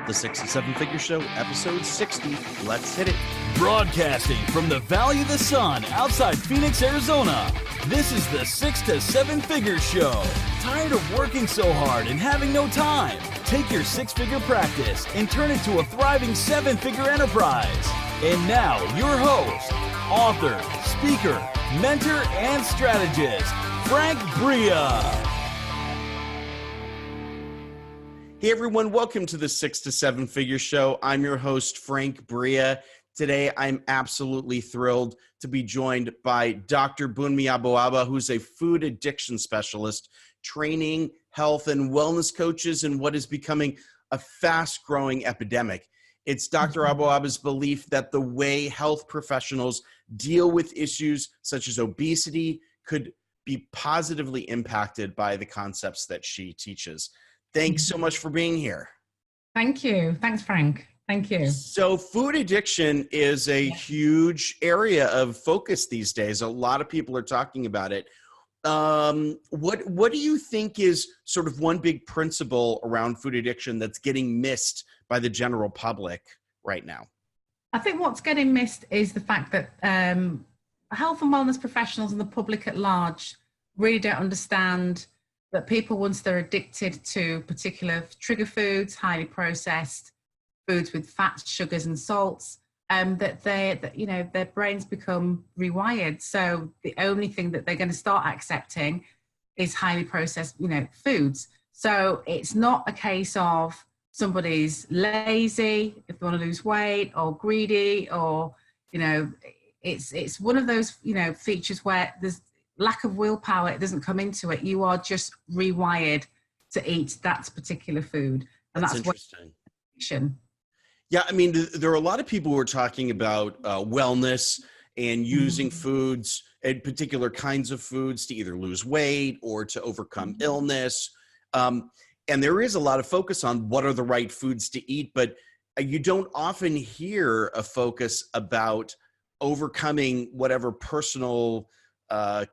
The 67 Figure Show, episode 60. Let's hit it. Broadcasting from the Valley of the Sun outside Phoenix, Arizona. This is the 6 to 7 Figure Show. Tired of working so hard and having no time? Take your six-figure practice and turn it to a thriving seven-figure enterprise. And now, your host, author, speaker, mentor, and strategist, Frank Bria. Hey everyone, welcome to the 6 to 7 Figure Show. I'm your host, Frank Bria. Today, I'm absolutely thrilled to be joined by Dr. Bunmi Aboaba, who's a food addiction specialist, training health and wellness coaches in what is becoming a fast-growing epidemic. It's Dr. Aboaba's belief that the way health professionals deal with issues such as obesity could be positively impacted by the concepts that she teaches. Thanks so much for being here. Thank you. Thanks, Frank. Thank you. So food addiction is a huge area of focus these days. A lot of people are talking about it. What do you think is sort of one big principle around food addiction that's getting missed by the general public right now? I think what's getting missed is the fact that health and wellness professionals and the public at large really don't understand that people, once they're addicted to particular trigger foods, highly processed foods with fats, sugars, and salts, that their brains become rewired. So the only thing that they're going to start accepting is highly processed, foods. So it's not a case of somebody's lazy if they want to lose weight, or greedy, or it's one of those features where there's lack of willpower. It doesn't come into it. You are just rewired to eat that particular food, and that's interesting. Addiction. Yeah, I mean, there are a lot of people who are talking about wellness and using foods and particular kinds of foods to either lose weight or to overcome illness. And there is a lot of focus on what are the right foods to eat, but you don't often hear a focus about overcoming whatever personal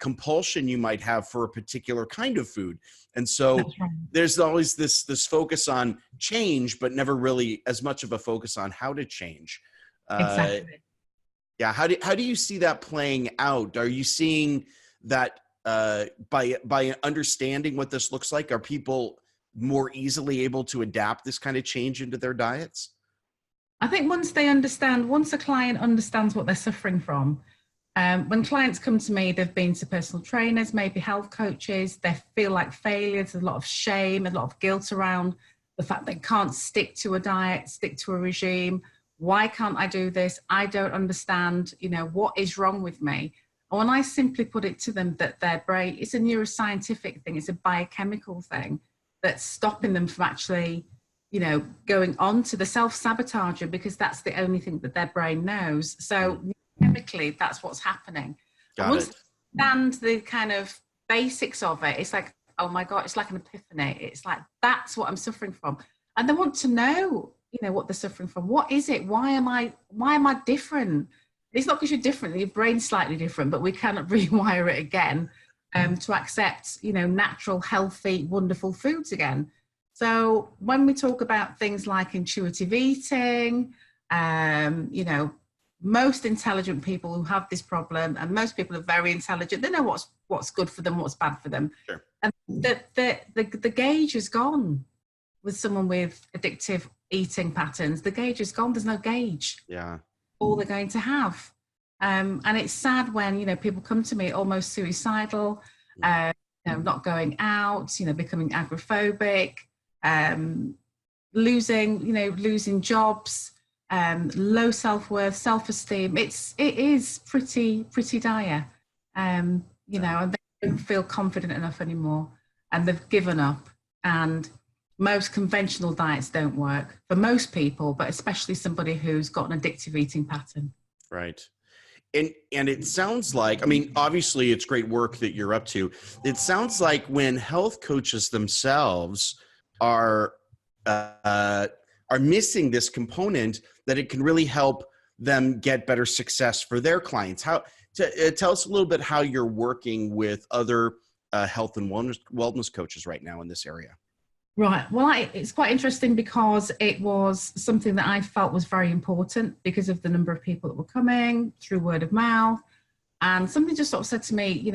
compulsion you might have for a particular kind of food. And so there's always this focus on change, but never really as much of a focus on how to change. Exactly. Yeah. How do you see that playing out? Are you seeing that by understanding what this looks like, are people more easily able to adapt this kind of change into their diets? I think once a client understands what they're suffering from, when clients come to me, they've been to personal trainers, maybe health coaches, they feel like failures, there's a lot of shame, a lot of guilt around the fact they can't stick to a diet, stick to a regime. Why can't I do this? I don't understand, what is wrong with me? And when I simply put it to them that their brain, it's a neuroscientific thing, it's a biochemical thing that's stopping them from actually, going on to the self-sabotager, because that's the only thing that their brain knows. So chemically, that's what's happening. And once they understand the kind of basics of it, it's like, oh my God, it's like an epiphany. It's like, that's what I'm suffering from. And they want to know, what they're suffering from. What is it? Why am I different? It's not because you're different, your brain's slightly different, but we cannot rewire it again to accept, natural, healthy, wonderful foods again. So when we talk about things like intuitive eating, most intelligent people who have this problem, and most people are very intelligent, they know what's good for them, what's bad for them. Sure. And the gauge is gone with someone with addictive eating patterns. The gauge is gone. There's no gauge. Yeah. All they're going to have. And it's sad when, people come to me almost suicidal, not going out, becoming agoraphobic, losing jobs, low self-worth, self-esteem. It is pretty dire, and they don't feel confident enough anymore, and they've given up. And most conventional diets don't work for most people, but especially somebody who's got an addictive eating pattern. Right. And it sounds like, I mean, obviously it's great work that you're up to. It sounds like when health coaches themselves are missing this component, that it can really help them get better success for their clients. Tell us a little bit how you're working with other health and wellness coaches right now in this area. Right. Well, it's quite interesting because it was something that I felt was very important because of the number of people that were coming through word of mouth. And somebody just sort of said to me,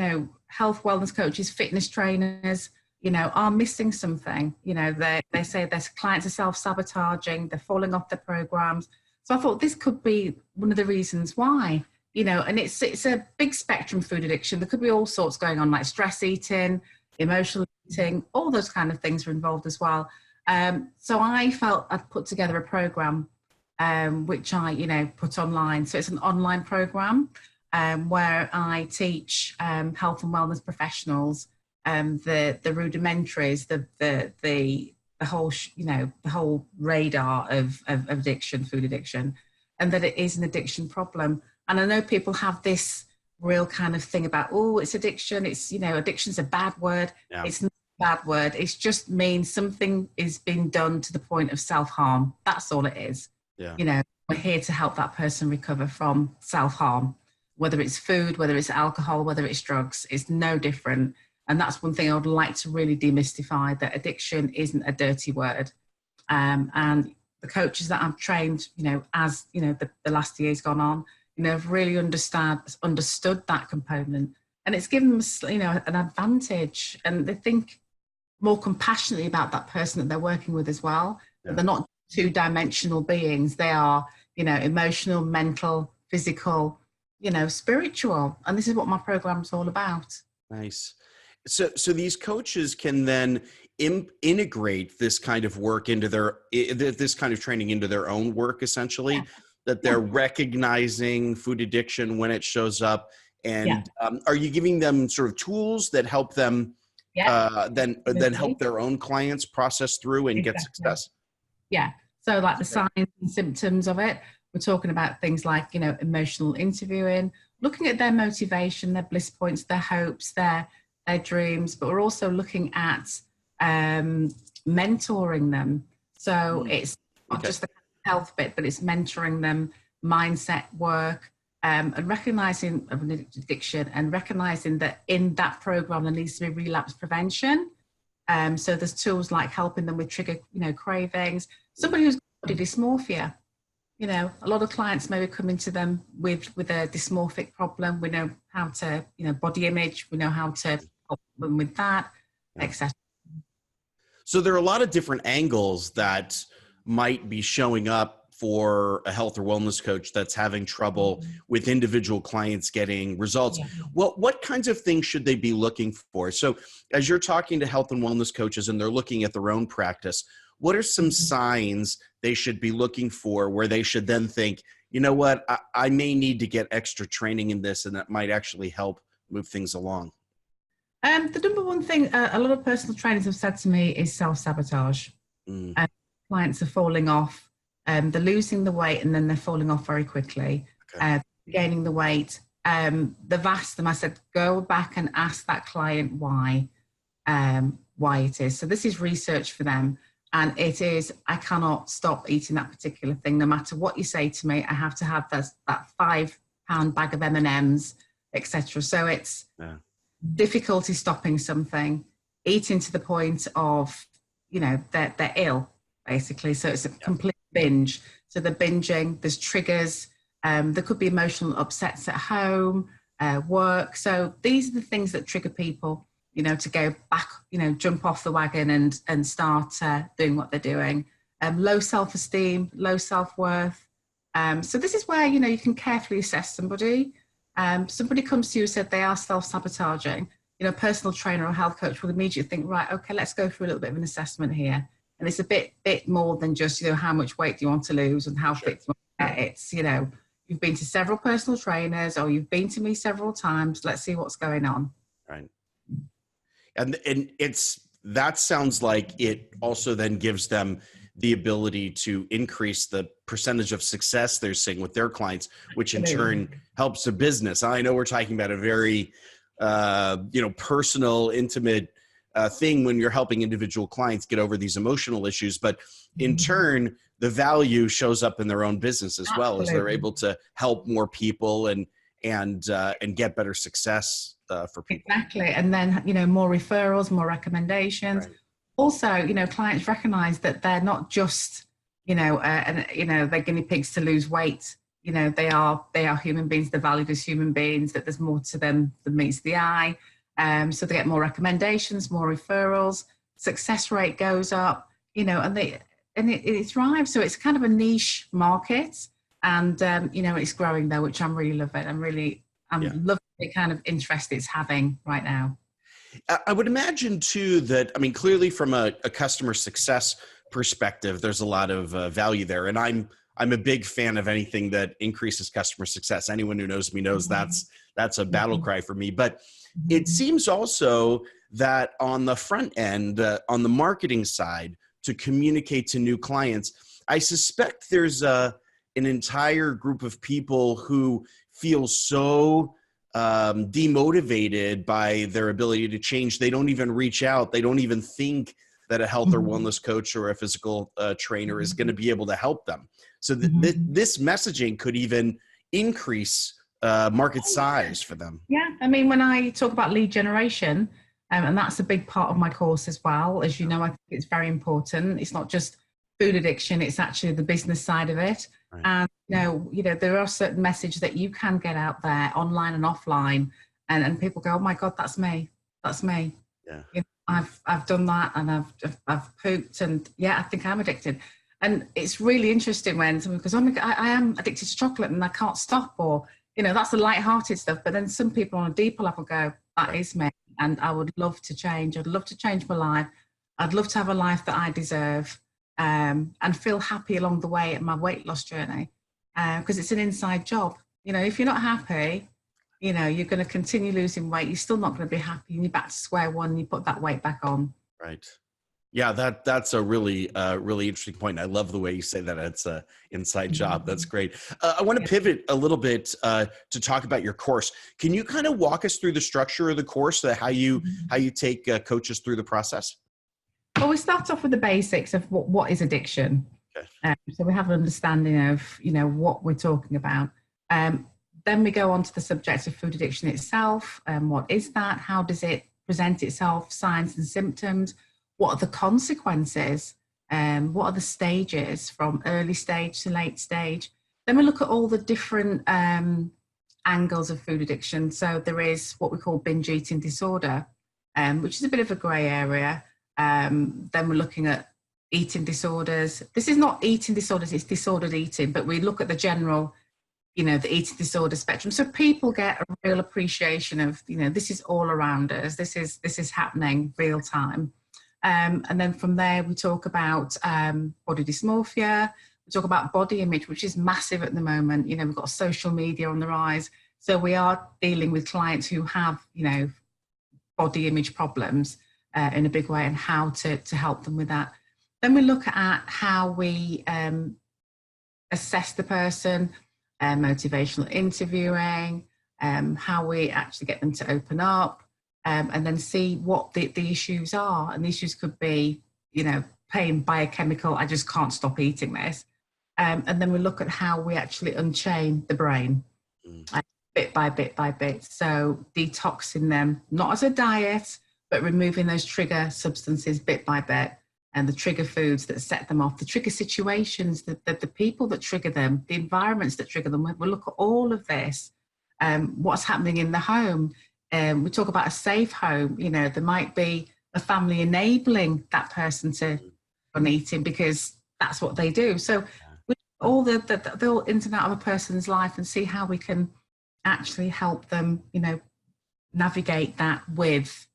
health wellness coaches, fitness trainers, are missing something. They say their clients are self-sabotaging, they're falling off their programs. So I thought this could be one of the reasons why, and it's a big spectrum, food addiction. There could be all sorts going on, like stress eating, emotional eating, all those kind of things are involved as well. So I felt I'd put together a program, which I, put online. So it's an online program where I teach health and wellness professionals the rudimentaries, the whole, the whole radar of addiction, food addiction, and that it is an addiction problem. And I know people have this real kind of thing about, oh, it's addiction. It's, addiction's a bad word. Yeah. It's not a bad word. It just means something is being done to the point of self-harm. That's all it is. Yeah. We're here to help that person recover from self-harm, whether it's food, whether it's alcohol, whether it's drugs, it's no different. And that's one thing I would like to really demystify, that addiction isn't a dirty word. And the coaches that I've trained, as, the last year's gone on, have really understood that component, and it's given them, an advantage, and they think more compassionately about that person that they're working with as well. Yeah. They're not two-dimensional beings. They are, emotional, mental, physical, spiritual. And this is what my program's all about. Nice. So these coaches can then integrate this kind of work into this kind of training into their own work, essentially. Yeah. That they're recognizing food addiction when it shows up, and are you giving them sort of tools that help them then help their own clients process through and get success? Yeah. So like the signs and symptoms of it, we're talking about things like, emotional interviewing, looking at their motivation, their bliss points, their hopes, their dreams, but we're also looking at mentoring them. So it's not just the health bit, but it's mentoring them, mindset work, and recognizing of an addiction, and recognizing that in that program there needs to be relapse prevention. So there's tools like helping them with trigger, cravings. Somebody who's got body dysmorphia, a lot of clients maybe come into them with a dysmorphic problem. We know how to, body image, we know how to help them with that, etc. So there are a lot of different angles that might be showing up for a health or wellness coach that's having trouble with individual clients getting results. Yeah. What kinds of things should they be looking for? So as you're talking to health and wellness coaches and they're looking at their own practice, what are some signs they should be looking for where they should then think, you know what, I may need to get extra training in this, and that might actually help move things along? The number one thing a lot of personal trainers have said to me is self-sabotage. Clients are falling off, they're losing the weight, and then they're falling off very quickly, gaining the weight. They've asked them, I said, go back and ask that client why it is. So this is research for them. And it is, I cannot stop eating that particular thing. No matter what you say to me, I have to have that £5 bag of M&Ms, etc. So it's difficulty stopping something, eating to the point of, they're ill, basically. So it's a complete binge. So they're binging, there's triggers, there could be emotional upsets at home, work. So these are the things that trigger people, to go back, jump off the wagon and start doing what they're doing. Low self-esteem, low self-worth. So this is where, you can carefully assess somebody. Somebody comes to you and said they are self-sabotaging. Personal trainer or health coach will immediately think, right, okay, let's go through a little bit of an assessment here. And it's a bit more than just, how much weight do you want to lose and how fit do you want to get. It's, you've been to several personal trainers or you've been to me several times. Let's see what's going on. Right. And that sounds like it also then gives them the ability to increase the percentage of success they're seeing with their clients, which in turn helps the business. I know we're talking about a very, personal, intimate thing when you're helping individual clients get over these emotional issues, but in turn, the value shows up in their own business as well, as they're able to help more people and get better success for people. Exactly. And then, more referrals, more recommendations. Right. Also, clients recognize that they're not just, they're guinea pigs to lose weight. They are human beings. They're valued as human beings, that there's more to them than meets the eye. So they get more recommendations, more referrals, success rate goes up, and it thrives. So it's kind of a niche market, and it's growing though, which I'm really loving. I'm loving the kind of interest it's having right now. I would imagine too that, clearly from a customer success perspective, there's a lot of value there. And I'm a big fan of anything that increases customer success. Anyone who knows me knows that's a battle cry for me. But it seems also that on the front end, on the marketing side, to communicate to new clients, I suspect there's an entire group of people who feel so demotivated by their ability to change. They don't even reach out. They don't even think that a health or wellness coach or a physical trainer is going to be able to help them. So this messaging could even increase market size for them. Yeah. When I talk about lead generation, and that's a big part of my course as well, as you know, I think it's very important. It's not just food addiction, it's actually the business side of it. Right. And there are certain messages that you can get out there online and offline, and people go, oh my God, that's me. Yeah. I've done that, and I've pooped, and I think I'm addicted. And it's really interesting when someone goes, oh my God, I am addicted to chocolate and I can't stop, or that's the light-hearted stuff. But then some people on a deeper level go, that is me, and I would love to change. I'd love to change my life. I'd love to have a life that I deserve. And feel happy along the way at my weight loss journey, because it's an inside job. If you're not happy, you're going to continue losing weight. You're still not going to be happy, and you're back to square one. And you put that weight back on. Right. Yeah, that's a really interesting point. I love the way you say that. It's an inside job. That's great. I want to pivot a little bit to talk about your course. Can you kind of walk us through the structure of the course, how you take coaches through the process? Well, we start off with the basics of what is addiction. Okay. So we have an understanding of, what we're talking about. Then we go on to the subject of food addiction itself. What is that? How does it present itself? Signs and symptoms. What are the consequences? What are the stages from early stage to late stage? Then we look at all the different angles of food addiction. So there is what we call binge eating disorder, which is a bit of a grey area. Then we're looking at eating disorders. This is not eating disorders, it's disordered eating, but we look at the general, the eating disorder spectrum. So people get a real appreciation of, this is all around us. This is happening real time. And then from there, we talk about body dysmorphia. We talk about body image, which is massive at the moment. We've got social media on the rise. So we are dealing with clients who have, body image problems in a big way, and how to help them with that. Then we look at how we assess the person, motivational interviewing, how we actually get them to open up, and then see what the issues are. And the issues could be, pain, biochemical, I just can't stop eating this. And then we look at how we actually unchain the brain bit by bit by bit. So detoxing them, not as a diet, but removing those trigger substances bit by bit, and the trigger foods that set them off, the trigger situations, the people that trigger them, the environments that trigger them. We'll look at all of this, what's happening in the home. We talk about a safe home. There might be a family enabling that person to on eating because that's what they do. So we all the ins and outs of a person's life, and see how we can actually help them, navigate that with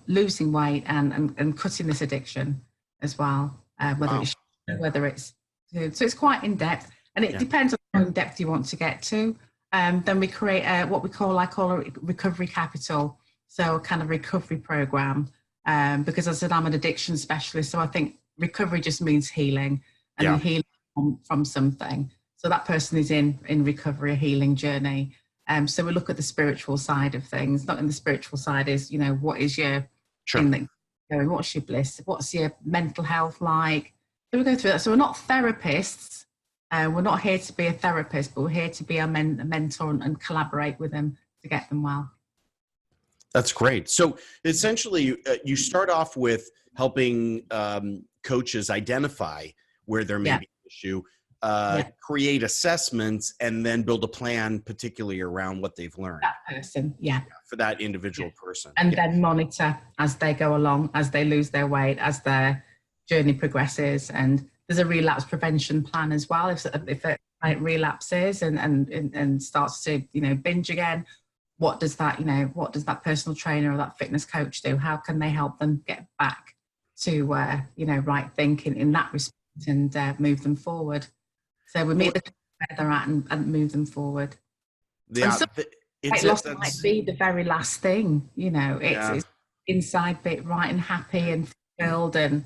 losing weight and cutting this addiction as well, whether it's so it's quite in depth, and it depends on how in depth you want to get to. Then we create what I call a recovery capital, so a kind of recovery program, because as I said, I'm an addiction specialist, so I think recovery just means healing, and healing from something. So that person is in recovery, a healing journey. So we look at the spiritual side of things. Not in the spiritual side is, what is your thing that going, what's your bliss? What's your mental health like? So we go through that. So we're not therapists. We're not here to be a therapist, but we're here to be a mentor and collaborate with them to get them well. That's great. So essentially, you start off with helping coaches identify where there may be an issue, create assessments, and then build a plan, particularly around what they've learned. That person, for that individual person. And then monitor as they go along, as they lose their weight, as their journey progresses. And there's a relapse prevention plan as well. If it relapses and starts to, binge again, what does that personal trainer or that fitness coach do? How can they help them get back to, right thinking in that respect and move them forward? So we meet the where they're at and move them forward. Yeah, weight loss might be the very last thing, it's inside bit right and happy and fulfilled and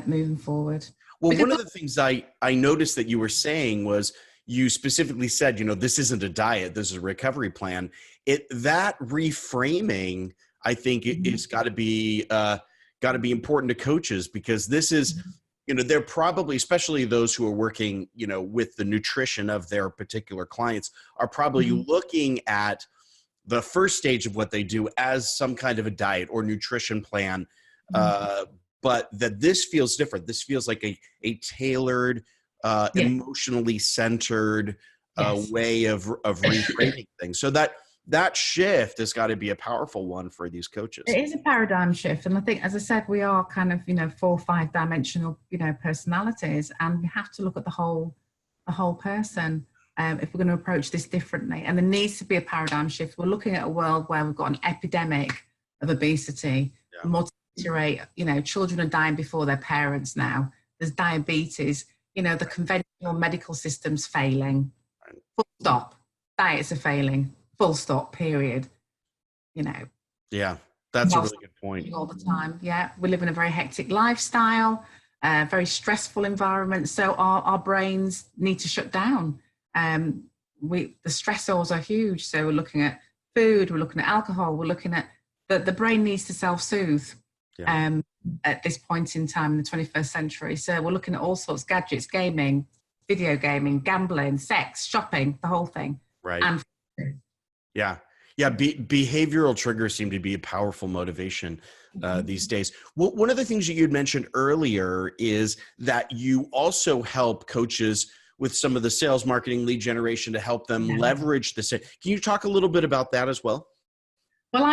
moving forward. Well, one of the things I noticed that you were saying was you specifically said, this isn't a diet, this is a recovery plan. That reframing, I think, it's got to be important to coaches, because this is, they're probably, especially those who are working, with the nutrition of their particular clients, are probably looking at the first stage of what they do as some kind of a diet or nutrition plan. But that this feels different. This feels like a tailored, emotionally centered way of reframing things. So that shift has got to be a powerful one for these coaches. It is a paradigm shift. And I think, as I said, we are kind of, 4 or 5 dimensional, personalities, and we have to look at the whole person if we're going to approach this differently. And there needs to be a paradigm shift. We're looking at a world where we've got an epidemic of obesity, mortality rate, children are dying before their parents now. There's diabetes, the conventional medical system's failing. Full stop. Diets are failing. Full stop, period. Yeah, that's a really good point. All the time. Yeah, we live in a very hectic lifestyle, very stressful environment. So our brains need to shut down. The stressors are huge. So we're looking at food, we're looking at alcohol, we're looking at the brain needs to self-soothe at this point in time in the 21st century. So we're looking at all sorts of gadgets, gaming, video gaming, gambling, sex, shopping, the whole thing. Right. And behavioral triggers seem to be a powerful motivation these days. Well, one of the things that you had mentioned earlier is that you also help coaches with some of the sales, marketing, lead generation to help them leverage this. Can you talk a little bit about that as well? Well,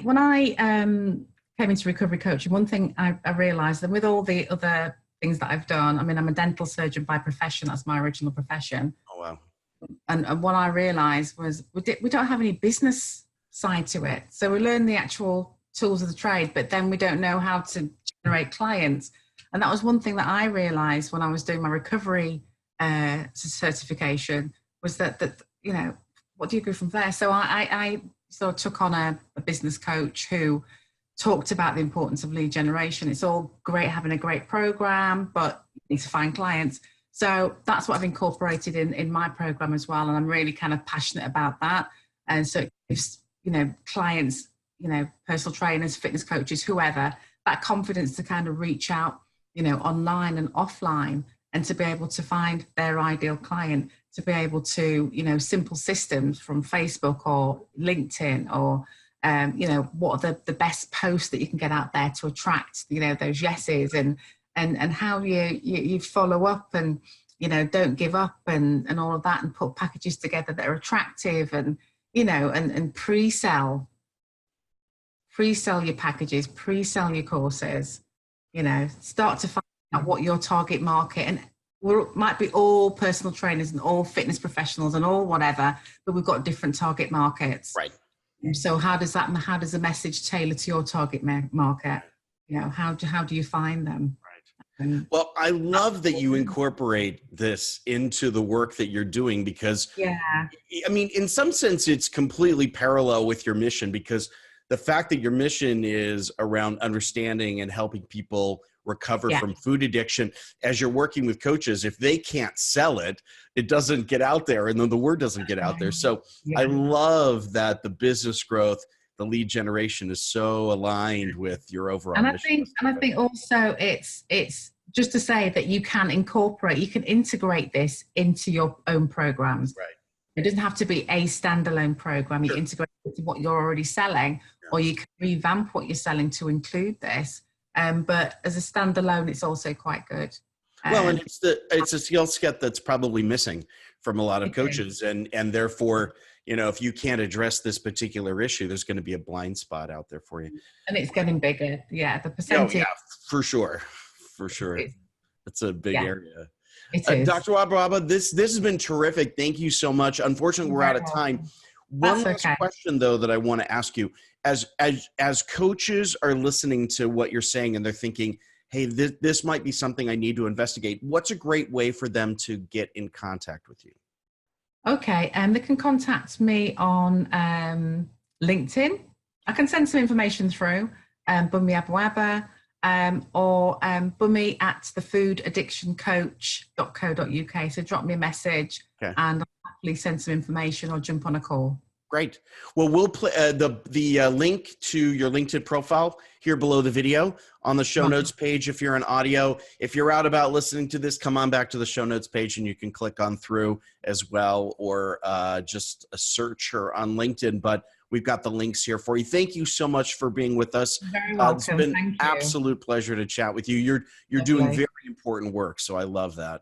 when I came into recovery coaching, one thing I realized, and with all the other things that I've done, I'm a dental surgeon by profession. That's my original profession. Oh, wow. And what I realized was we don't have any business side to it. So we learn the actual tools of the trade, but then we don't know how to generate clients. And that was one thing that I realized when I was doing my recovery certification, was that what do you go from there? So I sort of took on a business coach who talked about the importance of lead generation. It's all great having a great program, but you need to find clients. So that's what I've incorporated in my program as well. And I'm really kind of passionate about that. And so it gives, clients, personal trainers, fitness coaches, whoever, that confidence to kind of reach out, online and offline, and to be able to find their ideal client, to be able to, simple systems from Facebook or LinkedIn or, what are the best posts that you can get out there to attract, those yeses, and how you follow up and, don't give up and all of that, and put packages together that are attractive and, and pre-sell your packages, pre-sell your courses, start to find out what your target market, and might be all personal trainers and all fitness professionals and all whatever, but we've got different target markets. Right. So how does the message tailor to your target market? How do you find them? Well, I love that you incorporate this into the work that you're doing, because in some sense it's completely parallel with your mission, because the fact that your mission is around understanding and helping people recover from food addiction, as you're working with coaches, if they can't sell it, it doesn't get out there, and then the word doesn't get out there. So I love that the business growth, the lead generation is so aligned with your overall mission. I think also it's just to say that you can integrate this into your own programs. Right. It doesn't have to be a standalone program. You integrate it with what you're already selling, or you can revamp what you're selling to include this. But as a standalone, it's also quite good. Well, and it's a skill set that's probably missing from a lot of coaches, and therefore, if you can't address this particular issue, there's going to be a blind spot out there for you. And it's getting bigger. Yeah, the percentage. Oh, yeah, for sure. It's a big area. It is. Dr. Aboaba, this has been terrific. Thank you so much. Unfortunately, we're out of time. One last question, though, that I want to ask you. As coaches are listening to what you're saying and they're thinking, hey, this might be something I need to investigate, what's a great way for them to get in contact with you? Okay, they can contact me on LinkedIn. I can send some information through, Bunmi Aboaba, or Bunmi at thefoodiddictioncoach.co.uk. So drop me a message and I'll happily send some information or jump on a call. Great. Well, we'll play the link to your LinkedIn profile here below the video on the show notes page. If you're on audio, if you're out about listening to this, come on back to the show notes page and you can click on through as well, or just a search her on LinkedIn. But we've got the links here for you. Thank you so much for being with us. You're very welcome. It's been an absolute pleasure to chat with you. You're doing very important work, so I love that.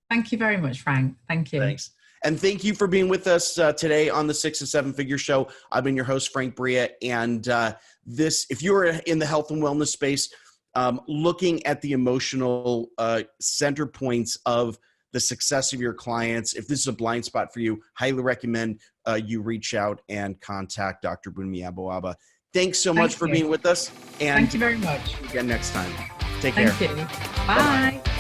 Thank you very much, Frank. Thank you. Thanks. And thank you for being with us today on the 6 to 7 Figure Show. I've been your host, Frank Bria. And if you're in the health and wellness space, looking at the emotional center points of the success of your clients, if this is a blind spot for you, highly recommend you reach out and contact Dr. Bunmi Aboaba. Thanks so much for being with us. And thank you very much. Again next time. Take care. Thank you. Bye. Bye-bye.